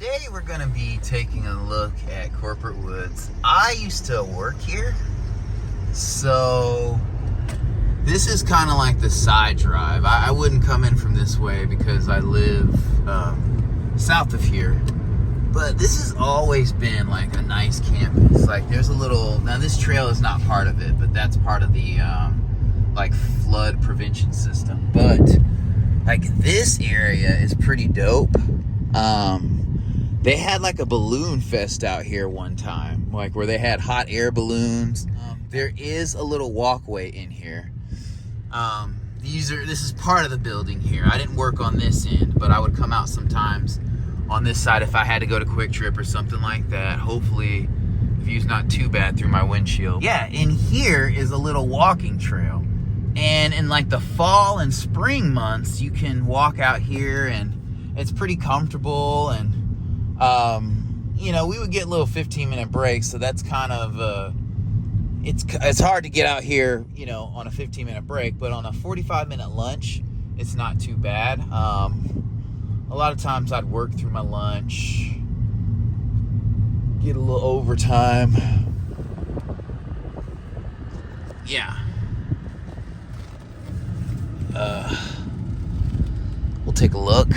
Today we're going to be taking a look at Corporate Woods. I used to work here, so this is kind of like the side drive. I wouldn't come in from this way because I live south of here, but this has always been like a nice campus. Like there's a little, now this trail is not part of it, but that's part of the like flood prevention system. But like this area is pretty dope. They had like a balloon fest out here one time, like where they had hot air balloons. There is a little walkway in here. This is part of the building here. I didn't work on this end, but I would come out sometimes on this side if I had to go to Quick Trip or something like that. Hopefully the view's not too bad through my windshield. Yeah, in here is a little walking trail. And in like the fall and spring months, you can walk out here and it's pretty comfortable. And you know, we would get little 15-minute breaks, so that's kind of it's hard to get out here, you know, on a 15-minute break, but on a 45-minute lunch, it's not too bad. A lot of times I'd work through my lunch, get a little overtime. Yeah. We'll take a look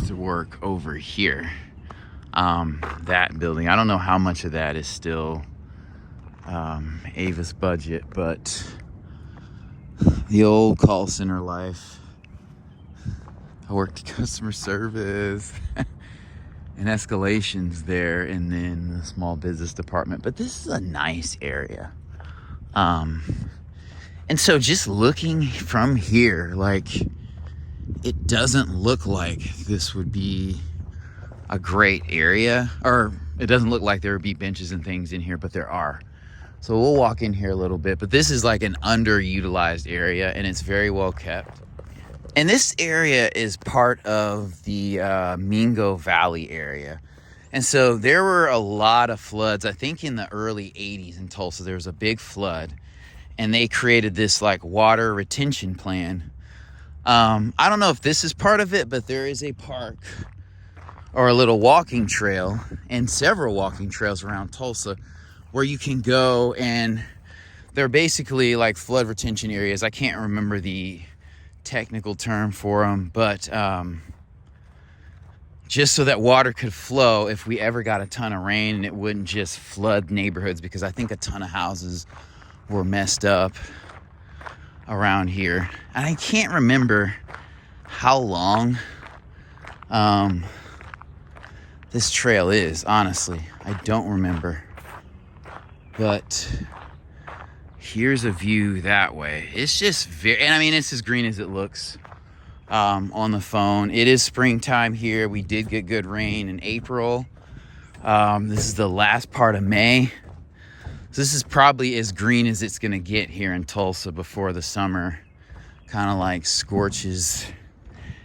to work over here. That building, I don't know how much of that is still Ava's budget, but the old call center life. I worked customer service and escalations there, and then the small business department. But this is a nice area. And so just looking from here, like, it doesn't look like this would be a great area, or it doesn't look like there would be benches and things in here, but there are. So we'll walk in here a little bit, but this is like an underutilized area and it's very well kept. And this area is part of the Mingo Valley area. And so there were a lot of floods. I think in the early 80s in Tulsa, there was a big flood and they created this like water retention plan. I don't know if this is part of it, but there is a park or a little walking trail and several walking trails around Tulsa where you can go, and they're basically like flood retention areas. I can't remember the technical term for them, but just so that water could flow if we ever got a ton of rain and it wouldn't just flood neighborhoods, because I think a ton of houses were messed up around here. And I can't remember how long this trail is, honestly. I don't remember. But here's a view that way. It's just very, and I mean, it's as green as it looks on the phone. It is springtime here. We did get good rain in April. This is the last part of May. So this is probably as green as it's gonna get here in Tulsa before the summer kind of like scorches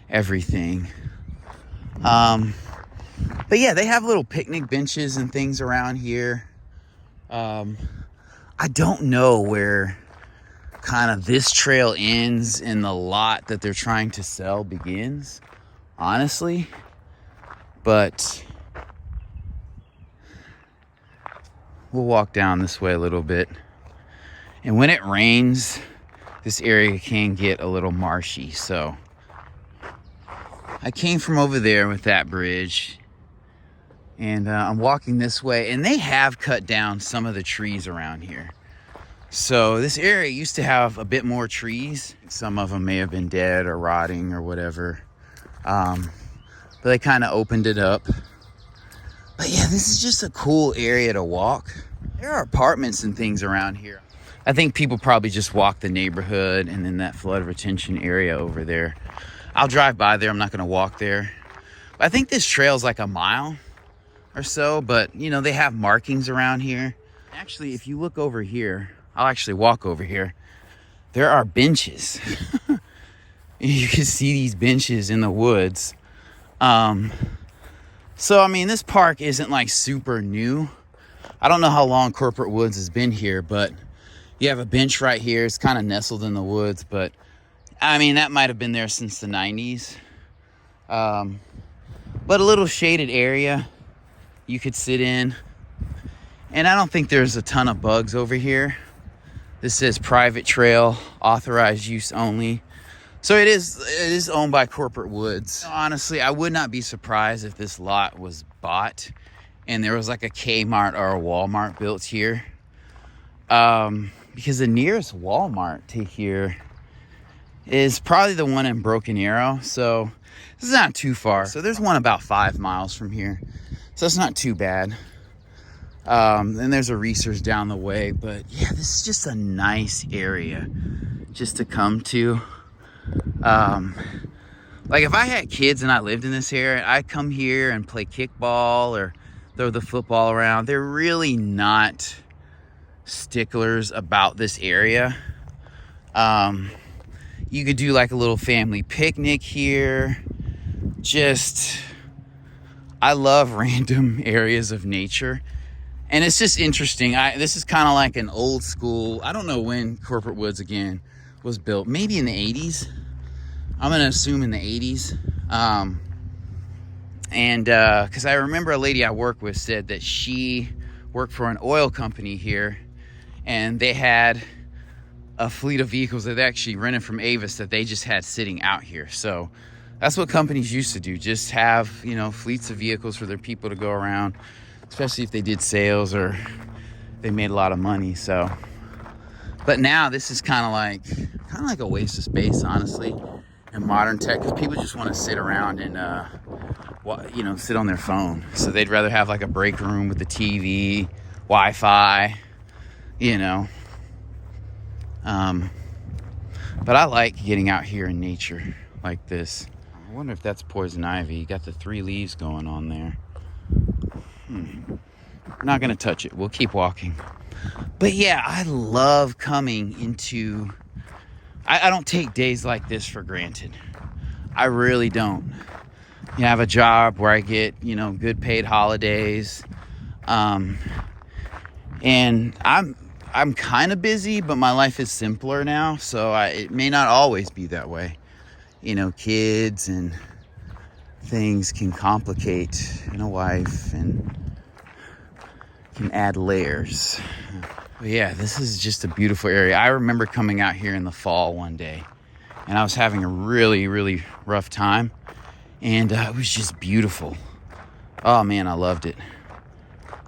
everything. But yeah, they have little picnic benches and things around here. I don't know where kind of this trail ends and the lot that they're trying to sell begins, honestly. But we'll walk down this way a little bit. And when it rains, this area can get a little marshy. So I came from over there with that bridge. And I'm walking this way, and they have cut down some of the trees around here. So this area used to have a bit more trees. Some of them may have been dead or rotting or whatever. But they kind of opened it up. But yeah, this is just a cool area to walk. There are apartments and things around here. I think people probably just walk the neighborhood and then that flood retention area over there. I'll drive by there. I'm not going to walk there. But I think this trail is like a mile or so, but you know, they have markings around here. Actually, if you look over here, I'll actually walk over here. There are benches. You can see these benches in the woods. So I mean, this park isn't like super new. I don't know how long Corporate Woods has been here, but you have a bench right here. It's kind of nestled in the woods, but I mean, that might have been there since the 90s. But a little shaded area. you could sit in. And I don't think there's a ton of bugs over here. This says private trail, authorized use only. So it is owned by Corporate Woods. Honestly, I would not be surprised if this lot was bought and there was like a Kmart or a Walmart built here. Because the nearest Walmart to here is probably the one in Broken Arrow. So this is not too far. So there's one about 5 miles from here. So it's not too bad. And there's a Reese's down the way. But yeah, this is just a nice area just to come to. Like if I had kids and I lived in this area, I'd come here and play kickball or throw the football around. They're really not sticklers about this area. You could do like a little family picnic here. I love random areas of nature. And it's just interesting. This is kind of like an old school, I don't know when Corporate Woods again was built. Maybe in the 80s. I'm going to assume in the 80s. Because I remember a lady I work with said that she worked for an oil company here. And they had a fleet of vehicles that they actually rented from Avis that they just had sitting out here. So that's what companies used to do. Just have, fleets of vehicles for their people to go around. Especially if they did sales or they made a lot of money. So, but now this is kind of like a waste of space, honestly, in modern tech, because people just want to sit around and sit on their phone. So they'd rather have like a break room with the TV, Wi-Fi, But I like getting out here in nature like this. I wonder if that's poison ivy. You got the 3 leaves going on there. I'm not gonna touch it. We'll keep walking. But yeah, I love coming into... I don't take days like this for granted. I really don't. I have a job where I get, good paid holidays. And I'm kind of busy, but my life is simpler now. So it may not always be that way. Kids and things can complicate in a life and can add layers. But yeah, this is just a beautiful area. I remember coming out here in the fall one day and I was having a really, really rough time. And it was just beautiful. Oh man, I loved it.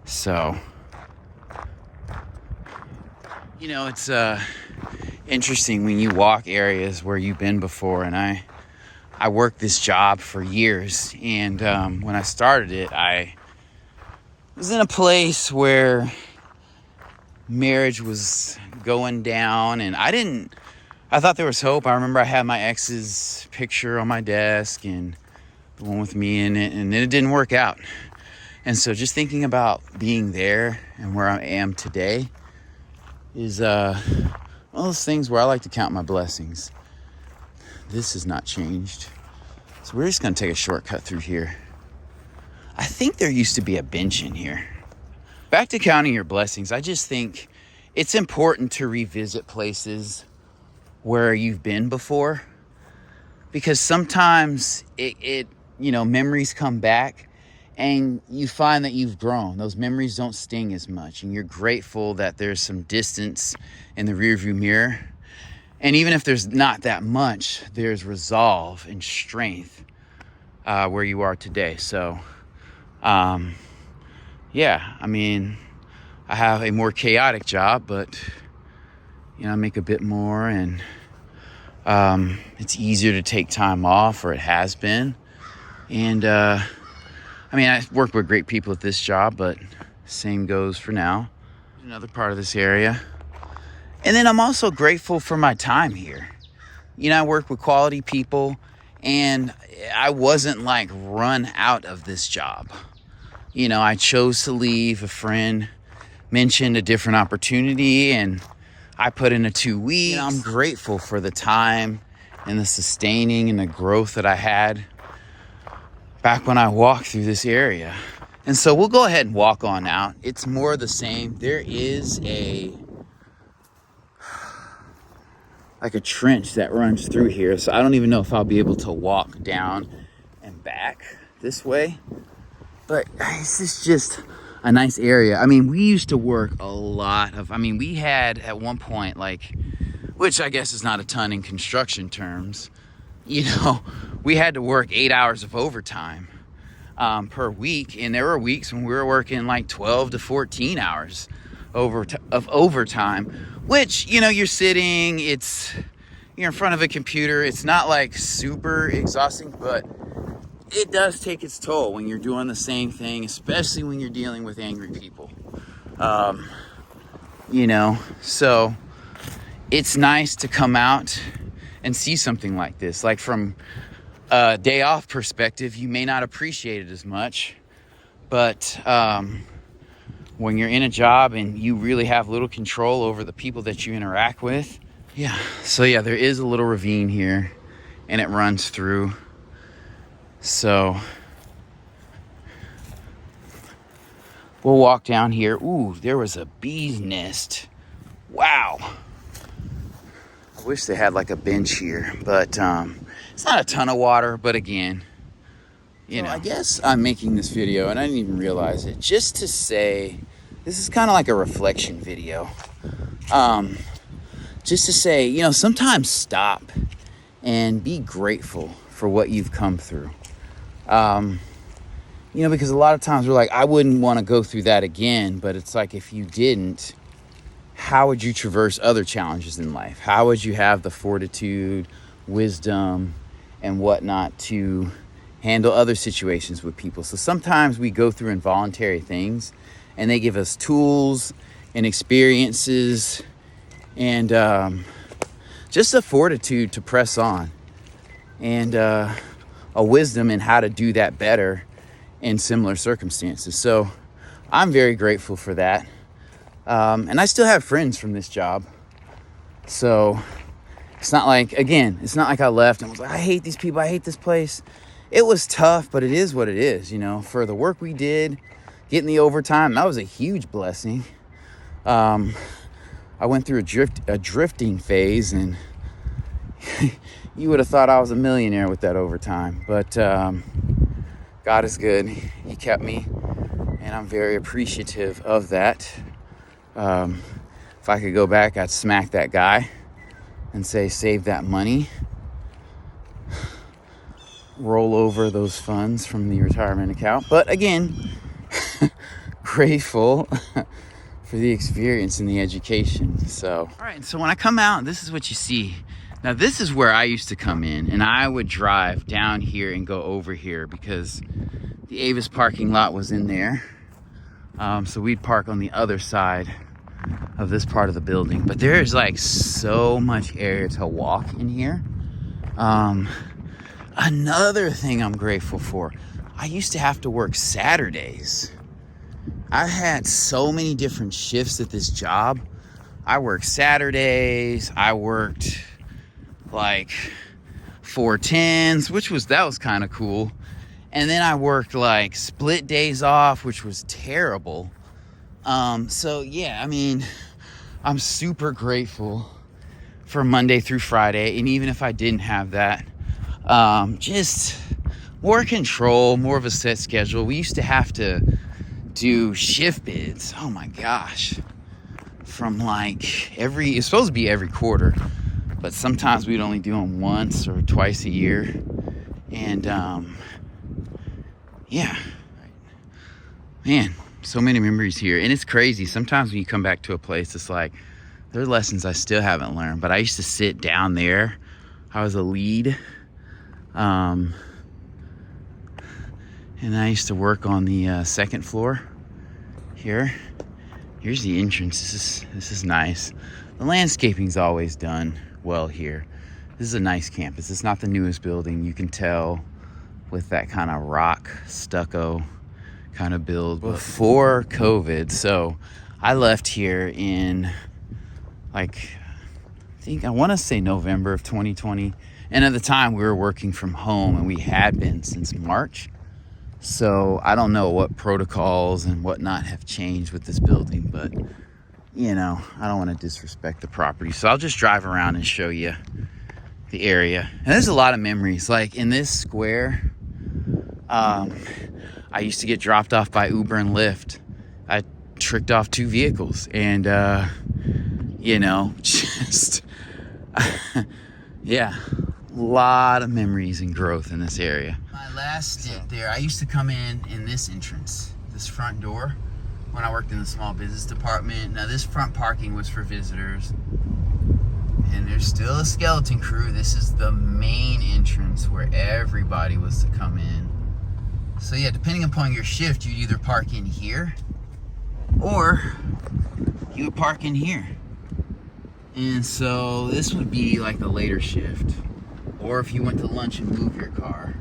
So, it's interesting when you walk areas where you've been before. And I worked this job for years. And when I started it, I was in a place where marriage was going down. And I thought there was hope. I remember I had my ex's picture on my desk and the one with me in it. And then it didn't work out. And so just thinking about being there and where I am today is one of those things where I like to count my blessings. This has not changed. So we're just going to take a shortcut through here. I think there used to be a bench in here. Back to counting your blessings, I just think it's important to revisit places where you've been before. Because sometimes memories come back and you find that you've grown. Those memories don't sting as much. And you're grateful that there's some distance in the rearview mirror. And even if there's not that much, there's resolve and strength where you are today. So, I have a more chaotic job, but, I make a bit more and it's easier to take time off, or it has been. And, I work with great people at this job, but same goes for now. Another part of this area. And then I'm also grateful for my time here. I work with quality people, and I wasn't run out of this job. I chose to leave. A friend mentioned a different opportunity, and I put in a 2 weeks. I'm grateful for the time and the sustaining and the growth that I had back when I walked through this area. And so we'll go ahead and walk on out. It's more of the same. There is a trench that runs through here. So I don't even know if I'll be able to walk down and back this way. But this is just a nice area. I mean, we used to work a lot of, I mean, we had at one point, like, which I guess is not a ton in construction terms, you know, we had to work 8 hours of overtime per week. And there were weeks when we were working like 12 to 14 hours of overtime, which, you know, you're sitting, you're in front of a computer. It's not like super exhausting, but it does take its toll when you're doing the same thing, especially when you're dealing with angry people. You know, so it's nice to come out and see something like this. Like from a day off perspective, you may not appreciate it as much, but when you're in a job and you really have little control over the people that you interact with. Yeah, so yeah, there is a little ravine here and it runs through. So we'll walk down here. Ooh, there was a bee's nest. Wow. I wish they had like a bench here, but it's not a ton of water, but again, you know, I guess I'm making this video and I didn't even realize it, just to say, this is kind of like a reflection video. Just to say, you know, sometimes stop and be grateful for what you've come through. You know, because a lot of times we're like, I wouldn't want to go through that again, but it's like, if you didn't, how would you traverse other challenges in life? How would you have the fortitude, wisdom, and whatnot to handle other situations with people? So sometimes we go through involuntary things and they give us tools and experiences and just a fortitude to press on, and a wisdom in how to do that better in similar circumstances. So I'm very grateful for that. And I still have friends from this job. So it's not like, again, it's not like I left and was like, I hate these people, I hate this place. It was tough, but it is what it is, you know. For the work we did, getting the overtime, that was a huge blessing. I went through a drifting phase, and you would have thought I was a millionaire with that overtime. But God is good. He kept me, and I'm very appreciative of that. If I could go back, I'd smack that guy and say, save that money. Roll over those funds from the retirement account. But again, grateful for the experience and the education. So, all right, so when I come out, this is what you see. Now, this is where I used to come in, and I would drive down here and go over here because the Avis parking lot was in there. So we'd park on the other side of this part of the building. But there's like so much area to walk in here. Another thing I'm grateful for, I used to have to work Saturdays. I had so many different shifts at this job. I worked Saturdays. I worked like 410s, that was kind of cool. And then I worked like split days off, which was terrible. So yeah, I mean, I'm super grateful for Monday through Friday. And even if I didn't have that, just more control, more of a set schedule. We used to have to do shift bids. Oh my gosh. From like it's supposed to be every quarter, but sometimes we'd only do them once or twice a year. And, yeah, man, so many memories here. And it's crazy. Sometimes when you come back to a place, it's like, there are lessons I still haven't learned, but I used to sit down there. I was a lead. And I used to work on the second floor here. Here's the entrance. This is nice. The landscaping's always done well here. This is a nice campus. It's not the newest building. You can tell with that kind of rock stucco kind of build before COVID. So I left here in I want to say November of 2020. And at the time we were working from home, and we had been since March. So I don't know what protocols and whatnot have changed with this building, but you know, I don't want to disrespect the property. So I'll just drive around and show you the area. And there's a lot of memories. Like in this square, I used to get dropped off by Uber and Lyft. I tricked off 2 vehicles, and you know, just yeah, a lot of memories and growth in this area. My last stint there, I used to come in this entrance, this front door, when I worked in the small business department. Now this front parking was for visitors, and there's still a skeleton crew. This is the main entrance where everybody was to come in. So yeah, depending upon your shift, you'd either park in here or you would park in here. And so this would be like the later shift. Or if you went to lunch and move your car,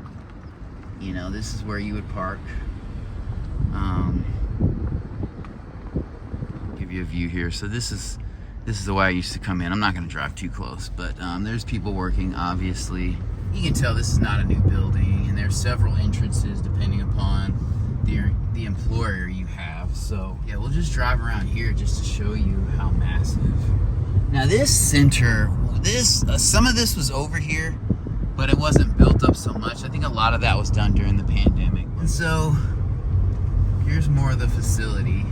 you know, this is where you would park. Give you a view here. So this is the way I used to come in. I'm not going to drive too close, but there's people working, obviously. You can tell this is not a new building, and there's several entrances depending upon the employer you have. So yeah, we'll just drive around here just to show you how massive. Now this center, some of this was over here, but it wasn't built up so much. I think a lot of that was done during the pandemic. And so here's more of the facility.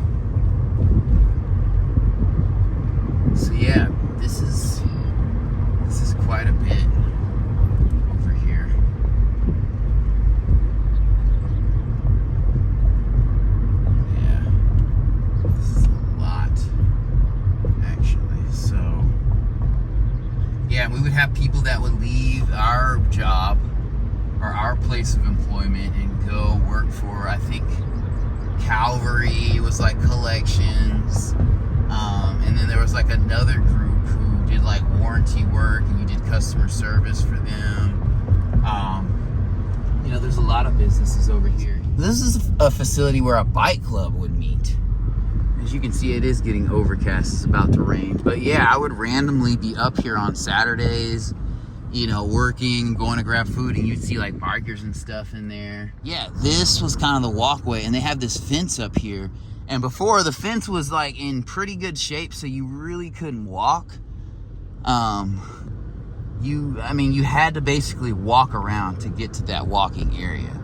So yeah, this is quite a bit over here. Yeah, this is a lot, actually. So yeah, we would have people that would leave our job or our place of employment and go work for, I think, Calvary was like collections. And then there was like another group who did like warranty work, and you did customer service for them. You know, there's a lot of businesses over here. This is a facility where a bike club would meet. As you can see, it is getting overcast. It's about to rain. But yeah, I would randomly be up here on Saturdays, you know, working, going to grab food, and you'd see like bikers and stuff in there. Yeah, this was kind of the walkway, and they have this fence up here. And before, the fence was like in pretty good shape, so you really couldn't walk. You had to basically walk around to get to that walking area.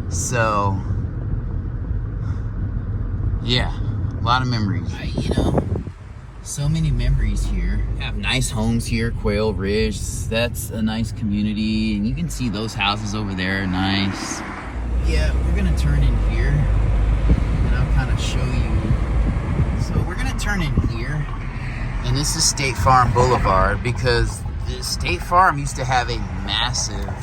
So, yeah, a lot of memories. You know, so many memories here. We have nice homes here, Quail Ridge. That's a nice community, and you can see those houses over there, nice. Yeah, we're gonna turn in here, and I'll kind of show you. So we're gonna turn in here, and this is State Farm Boulevard, because the State Farm used to have a massive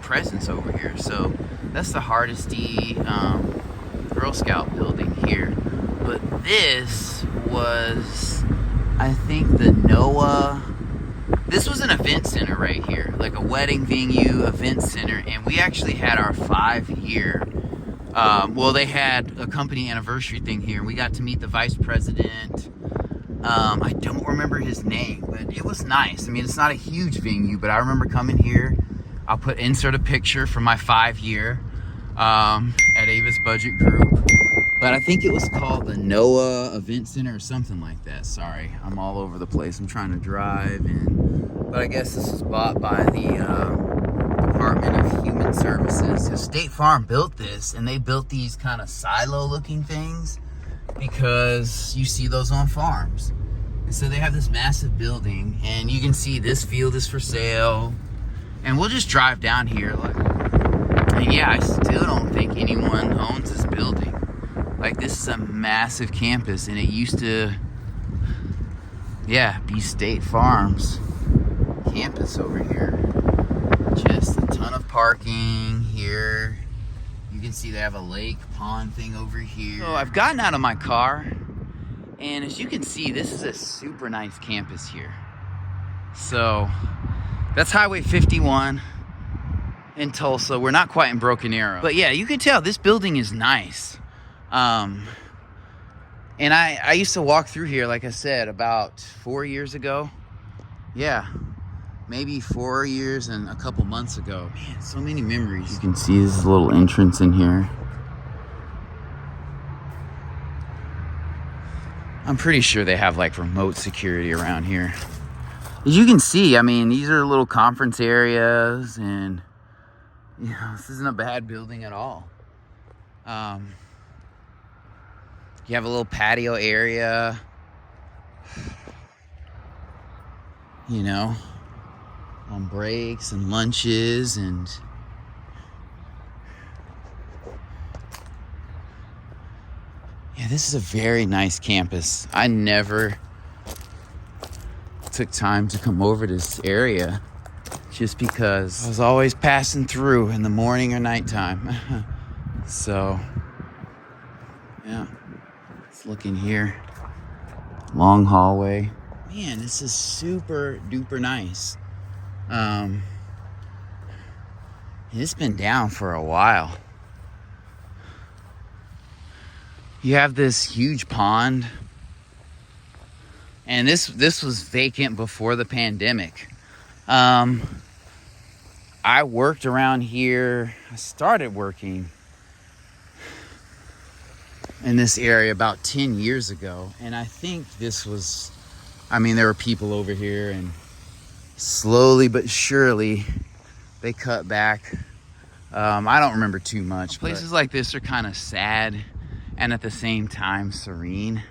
presence over here. So that's the Hardesty Girl Scout building here. But this was, I think, the NOAA. This was an event center right here, like a wedding venue, event center, and we actually had our 5-year. Well, they had a company anniversary thing here. We got to meet the vice president. I don't remember his name, but it was nice. I mean, it's not a huge venue, but I remember coming here. I'll insert a picture from my 5-year at Avis Budget Group. But I think it was called the NOAA Event Center or something like that. Sorry, I'm all over the place. I'm trying to drive, but I guess this was bought by the Department of Human Services. So State Farm built this, and they built these kind of silo-looking things because you see those on farms. And so they have this massive building, and you can see this field is for sale. And we'll just drive down here. And yeah, I still don't think anyone owns this building. Like, this is a massive campus, and it used to, yeah, be State Farm's campus over here. Just a ton of parking here. You can see they have a lake pond thing over here. So I've gotten out of my car, and as you can see, this is a super nice campus here. So that's Highway 51 in Tulsa. We're not quite in Broken Arrow, but yeah, you can tell this building is nice. And I used to walk through here, like I said, about 4 years ago. Yeah, maybe 4 years and a couple months ago. Man, so many memories. You can see this little entrance in here. I'm pretty sure they have like remote security around here. As you can see, I mean, these are little conference areas, and You know, this isn't a bad building at all. You have a little patio area, you know, on breaks and lunches, and yeah, this is a very nice campus. I never took time to come over to this area just because I was always passing through in the morning or nighttime. So, yeah, let's look in here. Long hallway. Man, this is super duper nice. It's been down for a while. You have this huge pond, and this was vacant before the pandemic. I worked around here. I started working in this area about 10 years ago, and I think this was, I mean, there were people over here, and slowly but surely they cut back. I don't remember too much. Places like this are kind of sad and at the same time serene.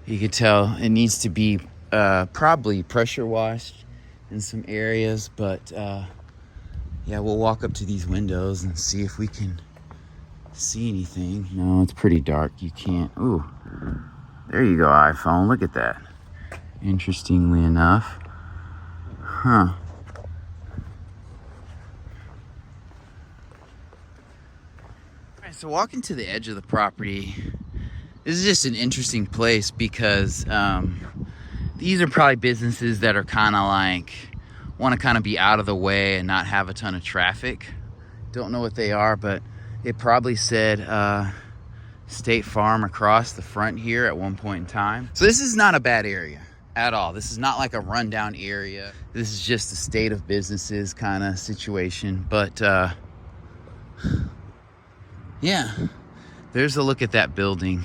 You could tell it needs to be probably pressure washed in some areas, but yeah, we'll walk up to these windows and see if we can see anything. No, it's pretty dark. You can't. Ooh, there you go, iPhone. Look at that. Interestingly enough. Huh. Alright, so walking to the edge of the property, this is just an interesting place because these are probably businesses that are kind of like, want to kind of be out of the way and not have a ton of traffic. Don't know what they are, but it probably said State Farm across the front here at one point in time. So this is not a bad area at all. This is not like a rundown area. This is just a state of businesses kind of situation. But yeah, there's a look at that building.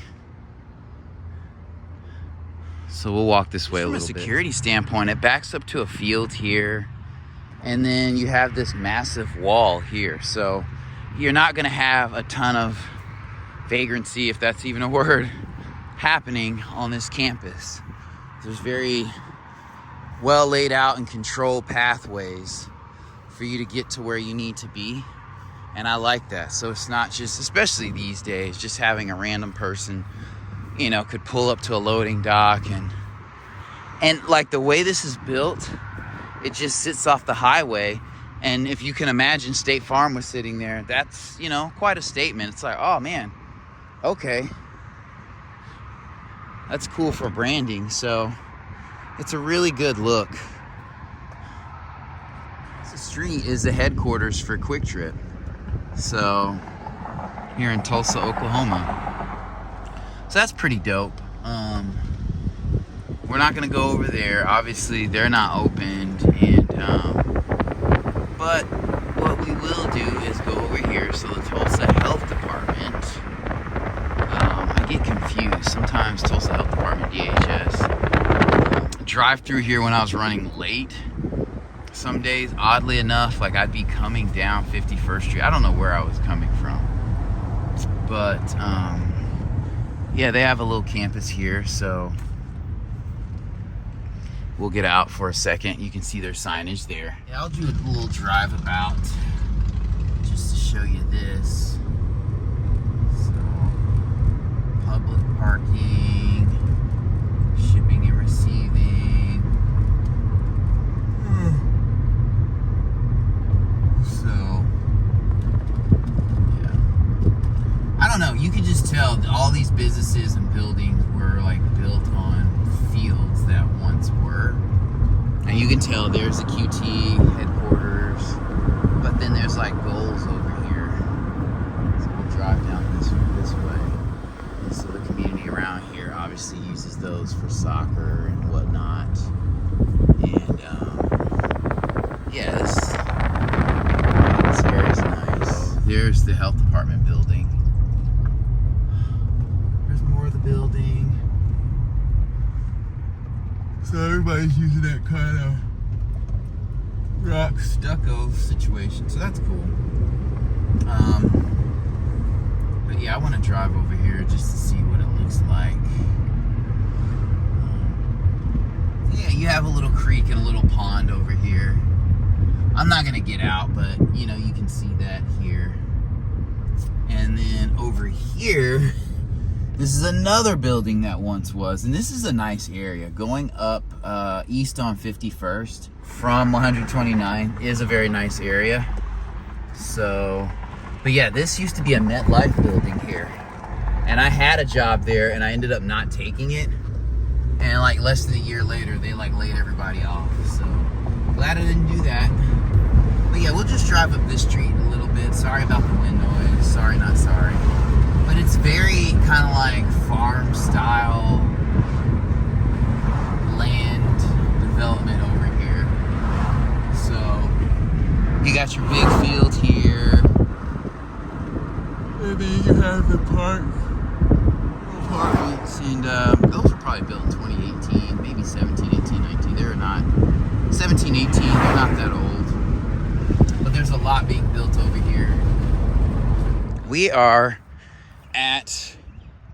So we'll walk this way a little bit. From a security standpoint, it backs up to a field here, and then you have this massive wall here. So you're not going to have a ton of vagrancy, if that's even a word, happening on this campus. There's very well laid out and controlled pathways for you to get to where you need to be, and I like that. So it's not just, especially these days, just having a random person, you know, could pull up to a loading dock, and like the way this is built, it just sits off the highway. And if you can imagine State Farm was sitting there, that's, you know, quite a statement. It's like, oh man, okay, that's cool for branding. So it's a really good look. This street is the headquarters for Quick Trip. So here in Tulsa, Oklahoma. So that's pretty dope. We're not gonna go over there. Obviously, they're not opened, and but what we will do is go over here. So the Tulsa Health Department. I get confused sometimes. Tulsa Health Department, DHS. Drive through here when I was running late. Some days, oddly enough, like I'd be coming down 51st Street. I don't know where I was coming from, but yeah, they have a little campus here, so we'll get out for a second. You can see their signage there. Yeah, I'll do a little drive about just to show you this. So, public parking, shipping and receiving. So, yeah. I don't know, you can just tell all these businesses and buildings were like built on fields that once were. And you can tell there's a QT headquarters, but then there's like goals over here. So we'll drive down this way. And so the community around here obviously uses those for soccer and whatnot. And yeah, this area's nice. There's the health department building. There's more of the building. So everybody's using that kind of rock stucco situation, so that's cool. But yeah, I want to drive over here just to see what it looks like. Yeah, you have a little creek and a little pond over here. I'm not gonna get out, but you know, you can see that here. And then over here, this is another building that once was, and this is a nice area. Going up east on 51st from 129 is a very nice area. So, but yeah, this used to be a MetLife building here. And I had a job there and I ended up not taking it. And like less than a year later, they like laid everybody off. So, glad I didn't do that. But yeah, we'll just drive up this street a little bit. Sorry about the wind noise. Sorry, not sorry. But it's very kind of like farm style land development over here. So you got your big field here. And then you have the apartments. And those were probably built in 2018, maybe 17, 18, 19. They're not 17, 18. They're not that old. But there's a lot being built over here. We are at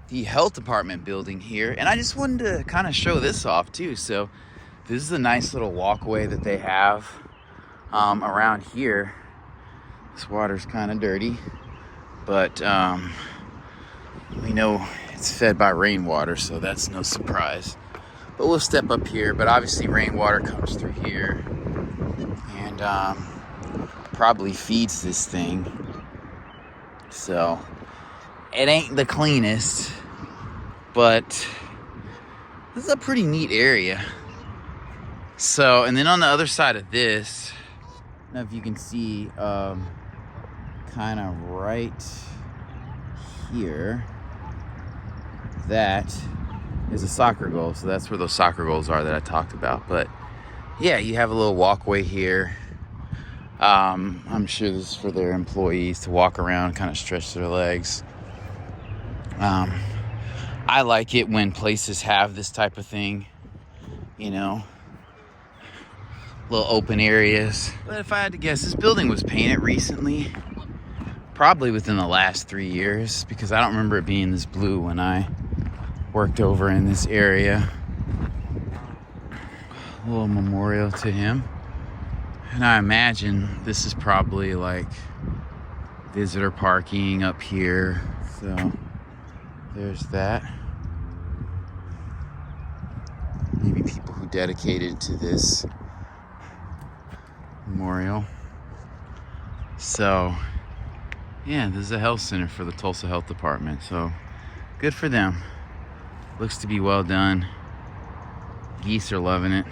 the health department building here, and I just wanted to kind of show this off too. So this is a nice little walkway that they have around here. This water's kind of dirty, but we know it's fed by rainwater, so that's no surprise. But we'll step up here, but obviously rainwater comes through here and probably feeds this thing. So it ain't the cleanest, but this is a pretty neat area. So, and then on the other side of this, I don't know if you can see, kind of right here, that is a soccer goal. So that's where those soccer goals are that I talked about. But yeah, you have a little walkway here. I'm sure this is for their employees to walk around, kind of stretch their legs. I like it when places have this type of thing, you know, little open areas. But if I had to guess, this building was painted recently, probably within the last 3 years, because I don't remember it being this blue when I worked over in this area. A little memorial to him. And I imagine this is probably like visitor parking up here. So there's that. Maybe people who dedicated to this memorial. So yeah, this is a health center for the Tulsa Health Department. So good for them. Looks to be well done. Geese are loving it.